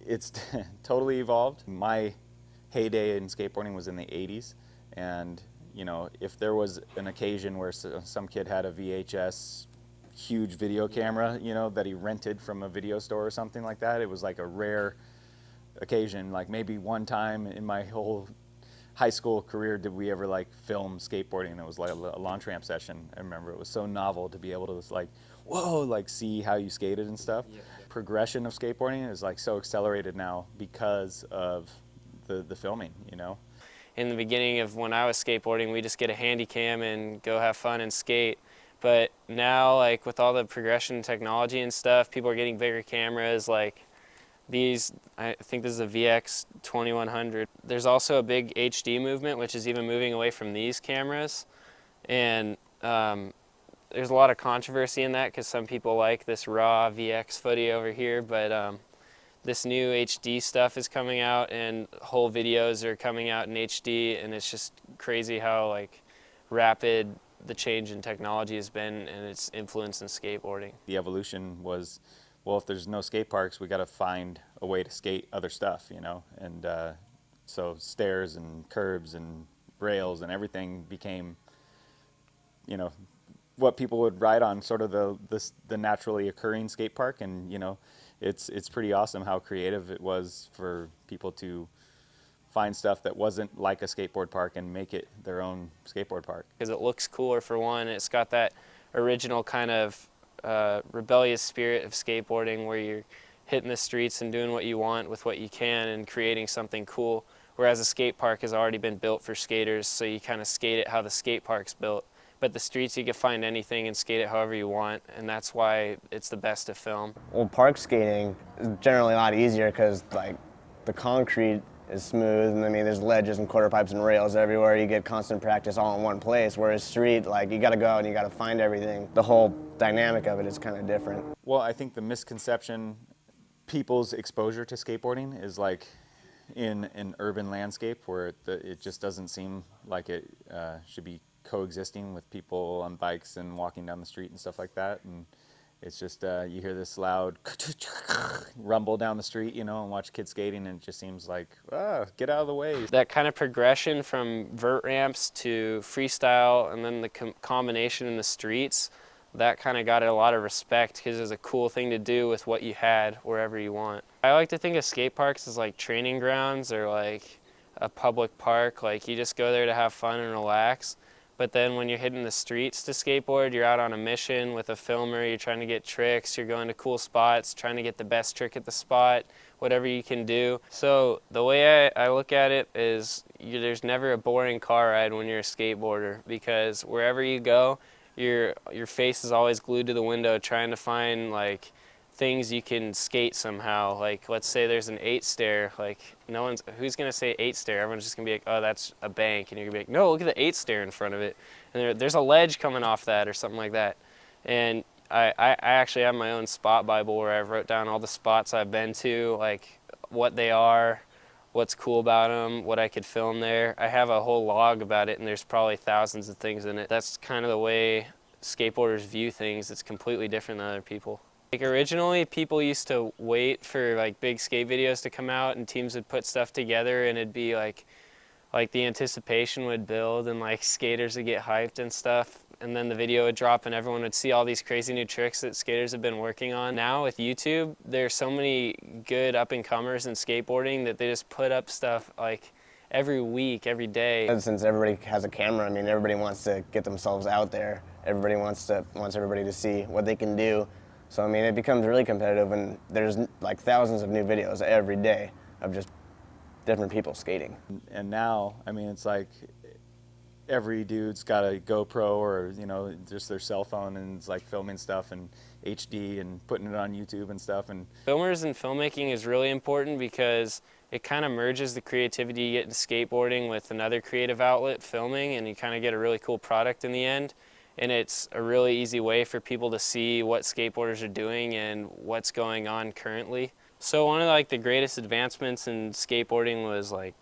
It's totally evolved. My heyday in skateboarding was in the 80s, and you know, if there was an occasion where some kid had a VHS huge video camera, you know, that he rented from a video store or something like that, it was like a rare occasion. Like maybe one time in my whole high school career did we ever like film skateboarding, and it was like a launch ramp session. I remember it was so novel to be able to like, whoa, like see how you skated and stuff. Yeah. Progression of skateboarding is like so accelerated now because of the filming, you know. In the beginning of when I was skateboarding, we just get a handy cam and go have fun and skate. But now, like with all the progression technology and stuff, people are getting bigger cameras. Like these, I think this is a VX 2100. There's also a big HD movement, which is even moving away from these cameras. And there's a lot of controversy in that because some people like this raw VX footage over here, but this new HD stuff is coming out, and whole videos are coming out in HD, and it's just crazy how like rapid the change in technology has been and its influence in skateboarding. The evolution was, well, if there's no skate parks, we got to find a way to skate other stuff, you know, and so stairs and curbs and rails and everything became, you know, what people would ride on, sort of the naturally occurring skate park. And you know, it's pretty awesome how creative it was for people to find stuff that wasn't like a skateboard park and make it their own skateboard park. Because it looks cooler for one, it's got that original kind of rebellious spirit of skateboarding where you're hitting the streets and doing what you want with what you can and creating something cool, whereas a skate park has already been built for skaters, so you kind of skate it how the skate park's built. But the streets, you can find anything and skate it however you want, and that's why it's the best to film. Well, park skating is generally a lot easier because like the concrete is smooth, and I mean there's ledges and quarter pipes and rails everywhere. You get constant practice all in one place, whereas street, like you got to go out and you got to find everything. The whole dynamic of it is kind of different. Well, I think the misconception, people's exposure to skateboarding is like in an urban landscape where it just doesn't seem like it should be coexisting with people on bikes and walking down the street and stuff like that. And it's just you hear this loud rumble down the street, you know, and watch kids skating, and it just seems like, get out of the way. That kind of progression from vert ramps to freestyle, and then the combination in the streets, that kind of got a lot of respect because it was a cool thing to do with what you had wherever you want. I like to think of skate parks as like training grounds or like a public park. Like you just go there to have fun and relax. But then when you're hitting the streets to skateboard, you're out on a mission with a filmer, you're trying to get tricks, you're going to cool spots, trying to get the best trick at the spot, whatever you can do. So the way I look at it is there's never a boring car ride when you're a skateboarder, because wherever you go, your face is always glued to the window trying to find like things you can skate somehow. Like let's say there's an 8 stair, like who's gonna say 8 stair? Everyone's just gonna be like, oh, that's a bank, and you're gonna be like, no, look at the 8 stair in front of it, and there's a ledge coming off that or something like that. And I actually have my own spot Bible where I've wrote down all the spots I've been to, like what they are, what's cool about them, what I could film there. I have a whole log about it, and there's probably thousands of things in it. That's kind of the way skateboarders view things. It's completely different than other people. Like originally, people used to wait for like big skate videos to come out, and teams would put stuff together, and it'd be like the anticipation would build, and like skaters would get hyped and stuff, and then the video would drop, and everyone would see all these crazy new tricks that skaters have been working on. Now with YouTube, there's so many good up-and-comers in skateboarding that they just put up stuff like every week, every day. And since everybody has a camera, I mean everybody wants to get themselves out there. Everybody wants everybody to see what they can do. So I mean, it becomes really competitive, and there's like thousands of new videos every day of just different people skating. And now, I mean, it's like every dude's got a GoPro or, you know, just their cell phone, and it's like filming stuff in HD and putting it on YouTube and stuff. And filmers and filmmaking is really important because it kind of merges the creativity you get in skateboarding with another creative outlet, filming, and you kind of get a really cool product in the end. And it's a really easy way for people to see what skateboarders are doing and what's going on currently. So one of the greatest advancements in skateboarding was like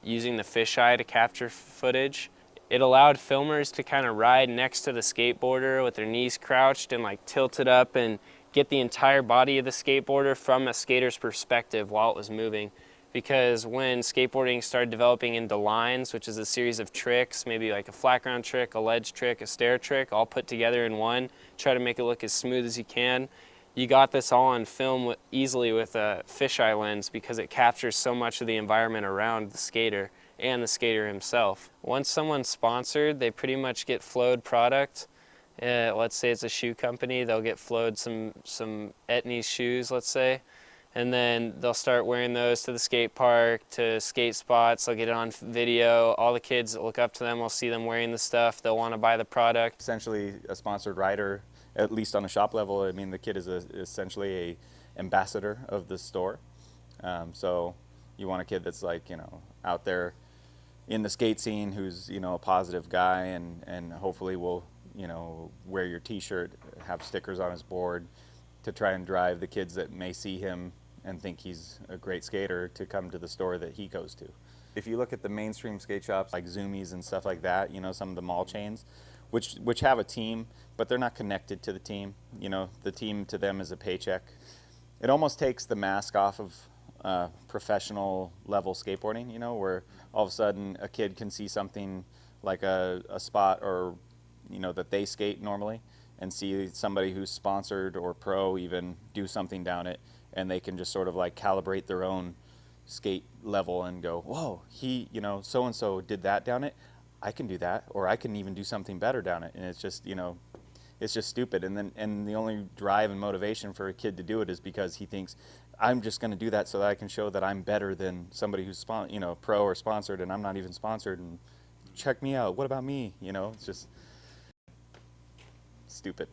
using the fisheye to capture footage. It allowed filmers to kind of ride next to the skateboarder with their knees crouched and like tilted up, and get the entire body of the skateboarder from a skater's perspective while it was moving. Because when skateboarding started developing into lines, which is a series of tricks, maybe like a flat ground trick, a ledge trick, a stair trick, all put together in one, try to make it look as smooth as you can. You got this all on film easily with a fisheye lens because it captures so much of the environment around the skater and the skater himself. Once someone's sponsored, they pretty much get flowed product. Let's say it's a shoe company, they'll get flowed some Etnies shoes, let's say, and then they'll start wearing those to the skate park, to skate spots. They'll get it on video. All the kids that look up to them will see them wearing the stuff. They'll want to buy the product. Essentially a sponsored rider, at least on a shop level. I mean, the kid is essentially a ambassador of the store. So you want a kid that's like, you know, out there in the skate scene, who's, you know, a positive guy, and hopefully will, you know, wear your t-shirt, have stickers on his board, to try and drive the kids that may see him and think he's a great skater to come to the store that he goes to. If you look at the mainstream skate shops like Zoomies and stuff like that, you know, some of the mall chains, which have a team, but they're not connected to the team. You know, the team to them is a paycheck. It almost takes the mask off of professional level skateboarding, you know, where all of a sudden a kid can see something like a spot, or, you know, that they skate normally, and see somebody who's sponsored or pro even do something down it, and they can just sort of like calibrate their own skate level and go, whoa, he, you know, so-and-so did that down it, I can do that, or I can even do something better down it. And it's just, you know, it's just stupid. And the only drive and motivation for a kid to do it is because he thinks, I'm just going to do that so that I can show that I'm better than somebody who's you know, pro or sponsored, and I'm not even sponsored, and check me out, what about me? You know, it's just stupid.